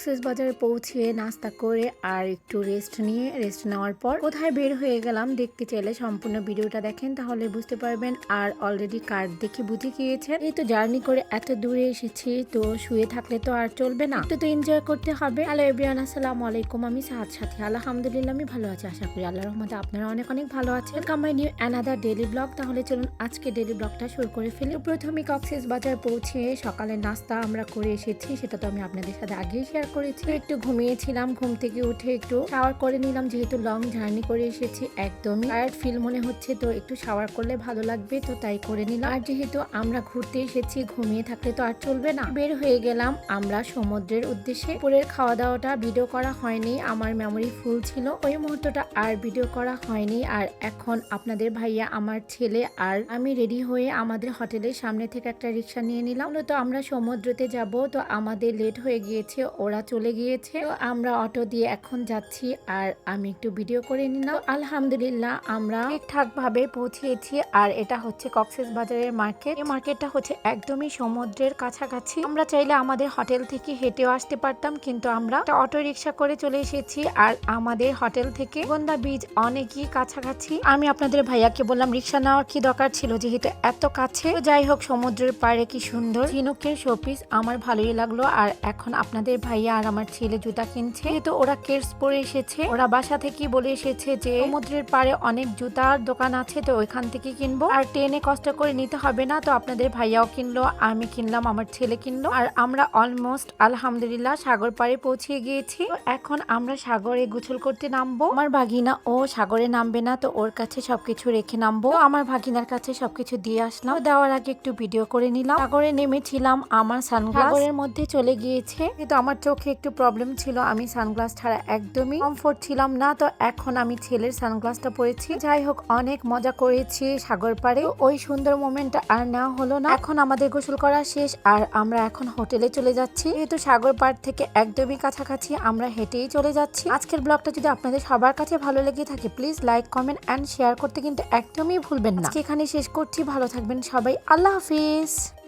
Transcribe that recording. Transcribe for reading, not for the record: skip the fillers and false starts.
কক্সবাজারে পৌঁছে নাস্তা করে আর একটু রেস্ট নেওয়ার পর কোথায় বের হয়ে গেলাম দেখতে চাইলে সম্পূর্ণ ভিডিওটা দেখেন তাহলে বুঝতে পারবেন। আর অলরেডি কার্ড দেখে বুঝে গিয়েছেন এই তো জার্নি করে এত দূরে এসেছি, তো শুয়ে থাকলে তো আর চলবে না, একটু তো এনজয় করতে হবে। হ্যালো এভরিওয়ান, আসসালামু আলাইকুম। আমি সাহাদ সাথী, আলহামদুলিল্লাহ আমি ভালো আছি, আশা করি আল্লাহর রহমতে আপনারা অনেক অনেক ভালো আছেন। Welcome my new another daily blog. তাহলে চলুন আজকে ডেইলি ব্লগটা শুরু করে ফেলি। প্রথমে কক্সবাজার পৌঁছে সকালের নাস্তা আমরা করে এসেছি, সেটা তো আমি আপনাদের সাথে আগেই শেয়ার করেছি। একটু ঘুমিয়েছিলাম, ঘুম থেকে উঠে একটু শাওয়ার করে নিলাম, যেহেতু লং জার্নি করে এসেছি একদমই টায়ার্ড ফিল মনে হচ্ছে, তো একটু শাওয়ার করলে ভালো লাগবে, তো তাই করে নিলাম। আর যেহেতু আমরা ঘুরতে এসেছি, ঘুমিয়ে থাকলে তো আর চলবে না। বের হয়ে গেলাম আমরা সমুদ্রের উদ্দেশ্যে। দুপুরের খাওয়া দাওয়াটা ভিডিও করা হয়নি, আমার মেমোরি ফুল ছিল ওই মুহূর্তটা, আর ভিডিও করা হয়নি। আর এখন আপনাদের ভাইয়া, আমার ছেলে আর আমি রেডি হয়ে আমাদের হোটেলের সামনে থেকে একটা রিক্সা নিয়ে নিলাম। তো আমরা সমুদ্রতে যাব, তো আমাদের লেট হয়ে গিয়েছে, ওরা চলে গিয়েছে, তো আমরা অটো দিয়ে এখন যাচ্ছি। আর আমি একটু ভিডিও করে নিলাম। আলহামদুলিল্লাহ আমরা ঠিকঠাক ভাবে পৌঁছেছি। আর এটা হচ্ছে কক্সবাজারের মার্কেট। এই মার্কেটটা হচ্ছে একদমই সমুদ্রের কাছাকাছি। আমরা চাইলে আমাদের হোটেল থেকে হেঁটেও আসতে পারতাম, কিন্তু আমরা অটো রিক্সা করে চলে এসেছি। আর আমাদের হোটেল থেকে গন্দা বিচ অনেকই কাছাকাছি। আমি আপনাদের ভাইয়াকে বললাম রিক্সা নেওয়ার কি দরকার ছিল, যেহেতু এত কাছে। যাই হোক, সমুদ্রের পাড়ে কি সুন্দর ঝিনুকের শোপিস, আমার ভালোই লাগলো। আর এখন আপনাদের ভাইয়া আর আমার ছেলে জুতা কিনছে, যেহেতু ওরা কেডস পরে এসেছে, ওরা বাসা থেকে বলে এসেছে যে সমুদ্রের পাড়ে অনেক জুতার দোকান আছে, তো ওইখান থেকে কিনবো, আর ট্রেনে কষ্ট করে নিতে হবে না। তো আপনাদের ভাইয়াও কিনলো, আমি কিনলাম, আমার ছেলে কিনলো। আর আমরা অলমোস্ট আলহামদুলিল্লাহ সাগর পাড়ে পৌঁছে গিয়েছি। এখন আমরা সাগরে গোসল করতে নামবো। আমার ভাগিনা ও সাগরে নামবে না, তো ওর কাছে সবকিছু রেখে নামবো। তো আমার ভাগিনার কাছে সবকিছু দিয়ে আসলাম, দেওয়ার আগে একটু ভিডিও করে নিলাম। সাগরে নেমেছিলাম, আমার সানগ্লাস সাগরের মধ্যে চলে গিয়েছে, কিন্তু আমার চোখে একটু প্রবলেম ছিল, আমি সানগ্লাস ছাড়া একদমই কমফোর্ট ছিলাম না। তো এখন আমি ছেলের সানগ্লাসটা পরেছি। যাই হোক, অনেক মজা করেছি সাগর পাড়ে, ওই সুন্দর মোমেন্টটা আর নেওয়া হলো না। এখন আমাদের গোসল করা শেষ, আর আমরা এখন হোটেলে চলে যাচ্ছি, যেহেতু সাগর পাড় থেকে একদমই কাছাকাছি, আমরা হেঁটেই চলে যাচ্ছি। আজকের ব্লগটা যদি আপনাদের সবার কাছে ভালো লেগে থাকে, please like, comment and share করতে কিন্তু একদমই ভুলবেন না। এখানে শেষ করছি, ভালো থাকবেন সবাই, আল্লাহ হাফিজ।